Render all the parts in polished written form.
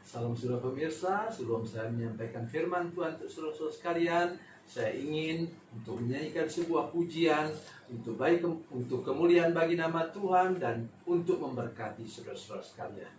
Salam saudara pemirsa, sebelum saya menyampaikan firman Tuhan untuk saudara-saudara sekalian, saya ingin untuk menyanyikan sebuah pujian untuk kemuliaan bagi nama Tuhan dan untuk memberkati saudara-saudara sekalian.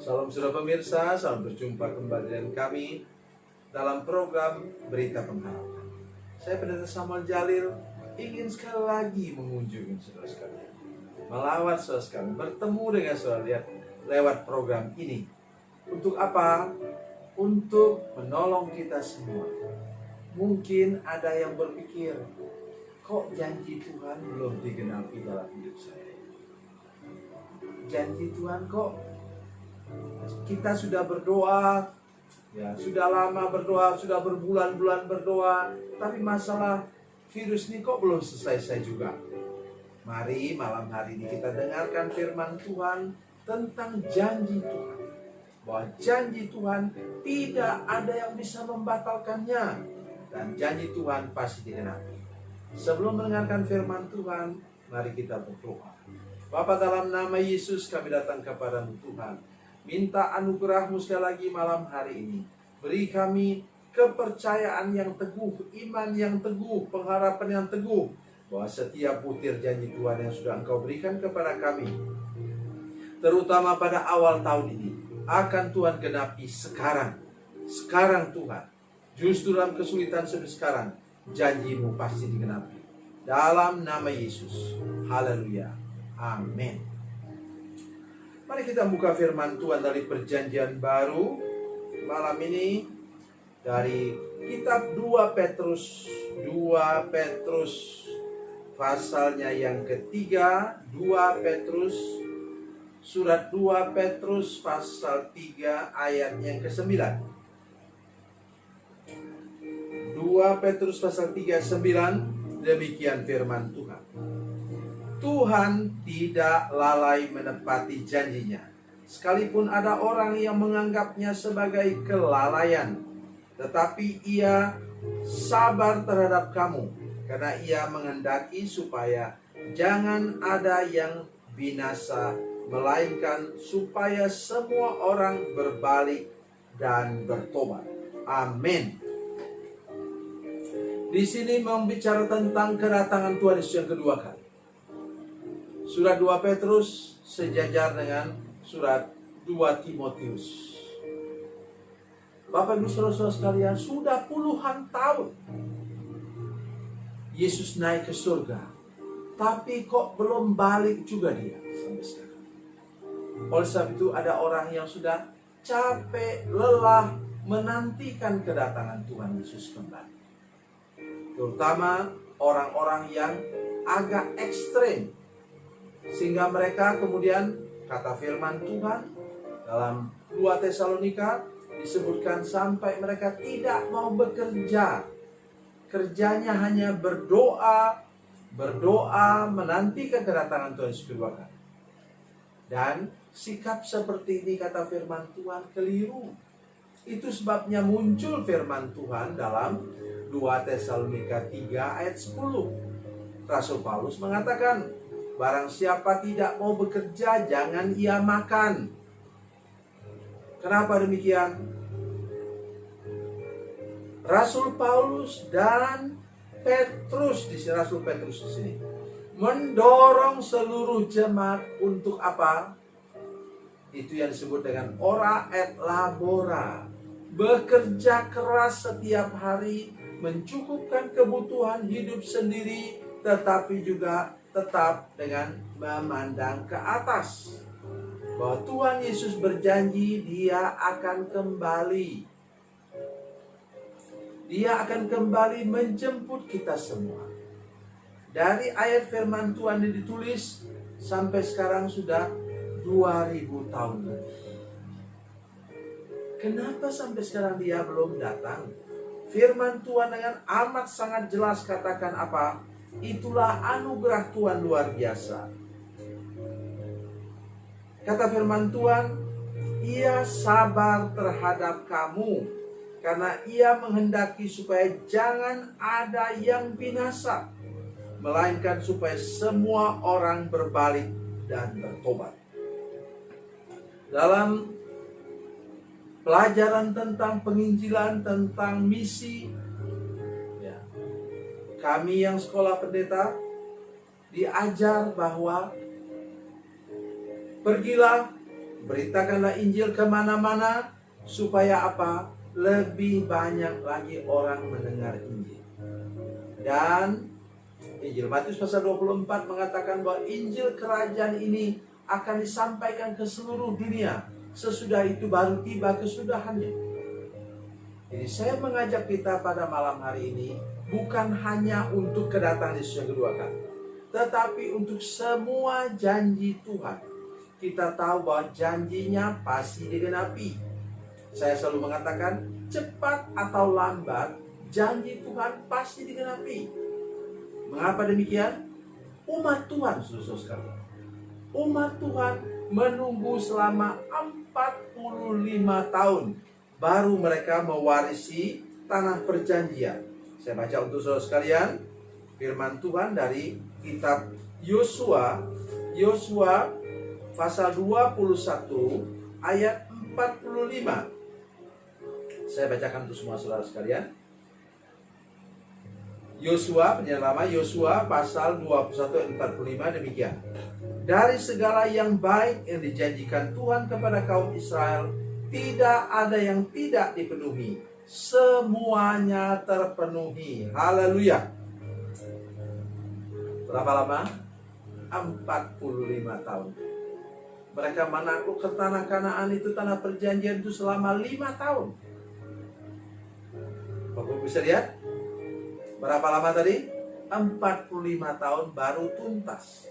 Salam saudara pemirsa, salam berjumpa kembali dengan kami dalam program Berita Pengharapan. Saya Pendeta Samuel Jalil ingin sekali lagi mengunjungi saudara sekalian, melawat saudara sekalian, bertemu dengan saudara lewat program ini. Untuk apa? Untuk menolong kita semua. Mungkin ada yang berpikir, kok janji Tuhan belum digenapi dalam hidup saya? Janji Tuhan kok kita sudah berdoa, ya sudah lama berdoa, sudah berbulan-bulan berdoa, tapi masalah virus ini kok belum selesai juga. Mari malam hari ini kita dengarkan firman Tuhan tentang janji Tuhan, bahwa janji Tuhan tidak ada yang bisa membatalkannya, dan janji Tuhan pasti digenapi. Sebelum mendengarkan firman Tuhan, mari kita berdoa. Bapa, dalam nama Yesus kami datang kepadamu Tuhan. Minta anugerah-Mu sekali lagi malam hari ini. Beri kami kepercayaan yang teguh, iman yang teguh, pengharapan yang teguh, bahwa setiap butir janji Tuhan yang sudah Engkau berikan kepada kami, terutama pada awal tahun ini, akan Tuhan genapi sekarang. Sekarang Tuhan, justru dalam kesulitan seperti sekarang, janji-Mu pasti digenapi. Dalam nama Yesus. Haleluya. Amin. Mari kita buka firman Tuhan dari Perjanjian Baru malam ini dari kitab 2 Petrus pasalnya yang ketiga. Surat 2 Petrus pasal 3 ayat yang ke-9. 2 Petrus pasal 3:9, demikian firman Tuhan. Tuhan tidak lalai menepati janjinya, sekalipun ada orang yang menganggapnya sebagai kelalaian. Tetapi Ia sabar terhadap kamu, karena Ia menghendaki supaya jangan ada yang binasa, melainkan supaya semua orang berbalik dan bertobat. Amin. Di sini membicara tentang kedatangan Tuhan Yesus yang kedua kali. Surat 2 Petrus sejajar dengan surat 2 Timotius. Bapak Ibu Saudara sekalian, sudah puluhan tahun Yesus naik ke surga, tapi kok belum balik juga dia sampai sekarang. Oleh sebab itu ada orang yang sudah capek, lelah menantikan kedatangan Tuhan Yesus kembali. Terutama orang-orang yang agak ekstrem, sehingga mereka kemudian, kata firman Tuhan dalam 2 Tesalonika disebutkan sampai mereka tidak mau bekerja. Kerjanya hanya berdoa, menantikan kedatangan Tuhan Yesus kedua kali. Dan sikap seperti ini, kata firman Tuhan, keliru. Itu sebabnya muncul firman Tuhan dalam 2 Tesalonika 3 ayat 10. Rasul Paulus mengatakan, barang siapa tidak mau bekerja, jangan ia makan. Kenapa demikian? Rasul Paulus dan Petrus, di sini Rasul Petrus di sini, mendorong seluruh jemaat untuk apa? Itu yang disebut dengan ora et labora. Bekerja keras setiap hari, mencukupkan kebutuhan hidup sendiri, tetapi juga tetap dengan memandang ke atas. Bahwa Tuhan Yesus berjanji Dia akan kembali. Dia akan kembali menjemput kita semua. Dari ayat firman Tuhan yang ditulis sampai sekarang sudah 2000 tahun lebih. Kenapa sampai sekarang Dia belum datang? Firman Tuhan dengan amat sangat jelas katakan apa? Itulah anugerah Tuhan luar biasa. Kata firman Tuhan, Ia sabar terhadap kamu, karena Ia menghendaki supaya jangan ada yang binasa, melainkan supaya semua orang berbalik dan bertobat. Dalam pelajaran tentang penginjilan, tentang misi, ya, kami yang sekolah pendeta diajar bahwa pergilah, beritakanlah Injil kemana-mana, supaya apa? Lebih banyak lagi orang mendengar Injil. Dan Injil Matius pasal 24 mengatakan bahwa Injil kerajaan ini akan disampaikan ke seluruh dunia. Sesudah itu baru tiba kesudahannya. Jadi saya mengajak kita pada malam hari ini bukan hanya untuk kedatangan Yesus yang kedua kali, tetapi untuk semua janji Tuhan. Kita tahu bahwa janjinya pasti digenapi. Saya selalu mengatakan, cepat atau lambat, janji Tuhan pasti digenapi. Mengapa demikian? Umat Tuhan, saudara sekalian, umat Tuhan menunggu selama 45 tahun baru mereka mewarisi tanah perjanjian. Saya baca untuk saudara sekalian firman Tuhan dari kitab Yosua pasal 21 ayat 45. Saya bacakan untuk semua saudara sekalian. Yosua, penyanyi lama, Yosua pasal 21 ayat 45 demikian. Dari segala yang baik yang dijanjikan Tuhan kepada kaum Israel, tidak ada yang tidak dipenuhi. Semuanya terpenuhi. Haleluya. Berapa lama? 45 tahun. Mereka menakluk ke tanah Kanaan itu, tanah perjanjian itu selama 5 tahun. Bapak bisa lihat? Berapa lama tadi? 45 tahun baru tuntas.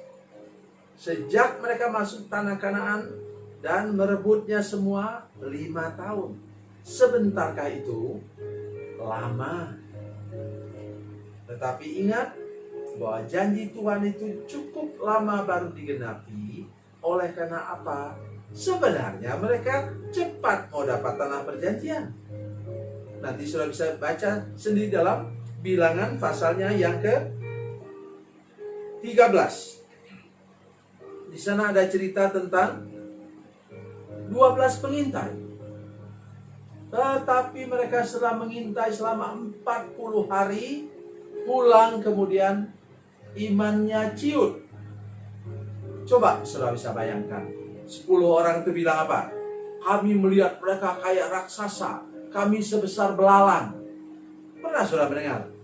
Sejak mereka masuk tanah Kanaan dan merebutnya semua 5 tahun. Sebentarkah itu? Lama. Tetapi ingat bahwa janji Tuhan itu cukup lama baru digenapi. Oleh karena apa? Sebenarnya mereka cepat mau dapat tanah perjanjian. Nanti sudah bisa baca sendiri dalam Bilangan pasalnya yang ke-13. Di sana ada cerita tentang 12 pengintai. Tetapi mereka setelah mengintai selama 40 hari, pulang kemudian imannya ciut. Coba saudara bisa bayangkan, 10 orang itu bilang apa? Kami melihat mereka kayak raksasa, kami sebesar belalang. Pernah saudara mendengar?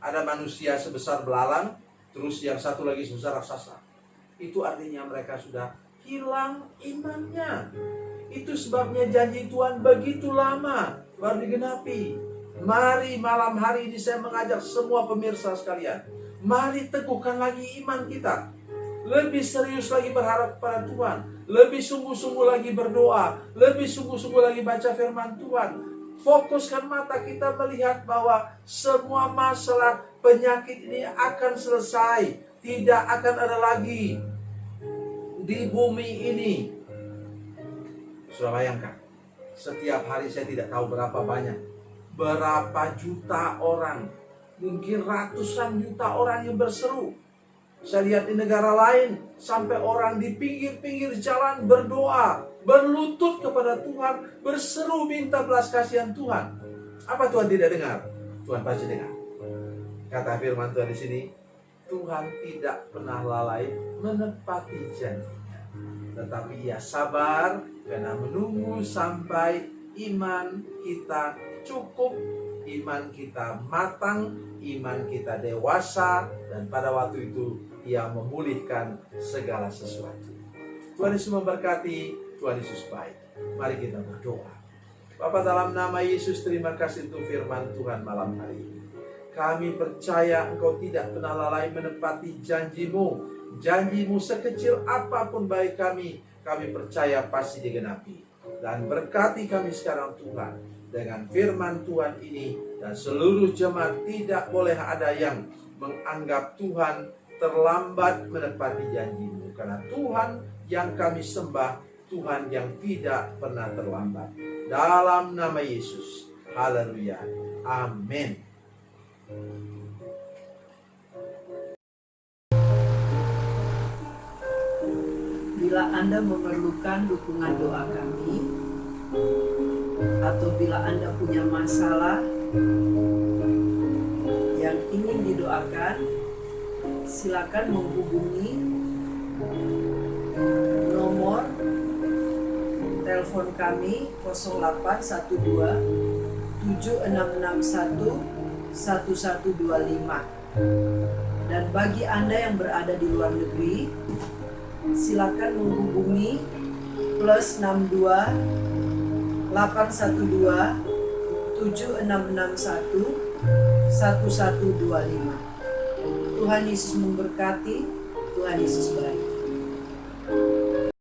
Ada manusia sebesar belalang, terus yang satu lagi sebesar raksasa. Itu artinya mereka sudah hilang imannya. Itu sebabnya janji Tuhan begitu lama baru digenapi. Mari malam hari ini saya mengajak semua pemirsa sekalian, mari teguhkan lagi iman kita. lebih serius lagi berharap kepada Tuhan, lebih sungguh-sungguh lagi berdoa, lebih sungguh-sungguh lagi baca firman Tuhan. Fokuskan mata kita melihat bahwa semua masalah penyakit ini akan selesai, tidak akan ada lagi di bumi ini. Sudah bayangkan, setiap hari saya tidak tahu berapa juta orang, mungkin ratusan juta orang yang berseru. Saya lihat di negara lain, sampai orang di pinggir-pinggir jalan berdoa, berlutut kepada Tuhan, berseru minta belas kasihan Tuhan. Apa Tuhan tidak dengar? Tuhan pasti dengar. Kata firman Tuhan di sini, Tuhan tidak pernah lalai menepati janjinya, tetapi Ia sabar karena menunggu sampai iman kita cukup, iman kita matang, iman kita dewasa, dan pada waktu itu Ia memulihkan segala sesuatu. Tuhan Yesus memberkati, Tuhan Yesus baik. Mari kita berdoa. Bapa, dalam nama Yesus, terima kasih untuk firman Tuhan malam hari ini. Kami percaya Engkau tidak pernah lalai menepati janji-Mu. Janji-Mu sekecil apapun baik kami percaya pasti digenapi. Dan berkati kami sekarang Tuhan, dengan firman Tuhan ini, dan seluruh jemaat tidak boleh ada yang menganggap Tuhan terlambat menepati janji-Mu. Karena Tuhan yang kami sembah, Tuhan yang tidak pernah terlambat. Dalam nama Yesus. Haleluya. Amin. Bila Anda memerlukan dukungan doa kami, atau bila Anda punya masalah yang ingin didoakan, silakan menghubungi nomor telepon kami 0812 7661 1125. Dan bagi Anda yang berada di luar negeri, silakan menghubungi +62 812 7661 1125. Tuhan Yesus memberkati, Tuhan Yesus baik.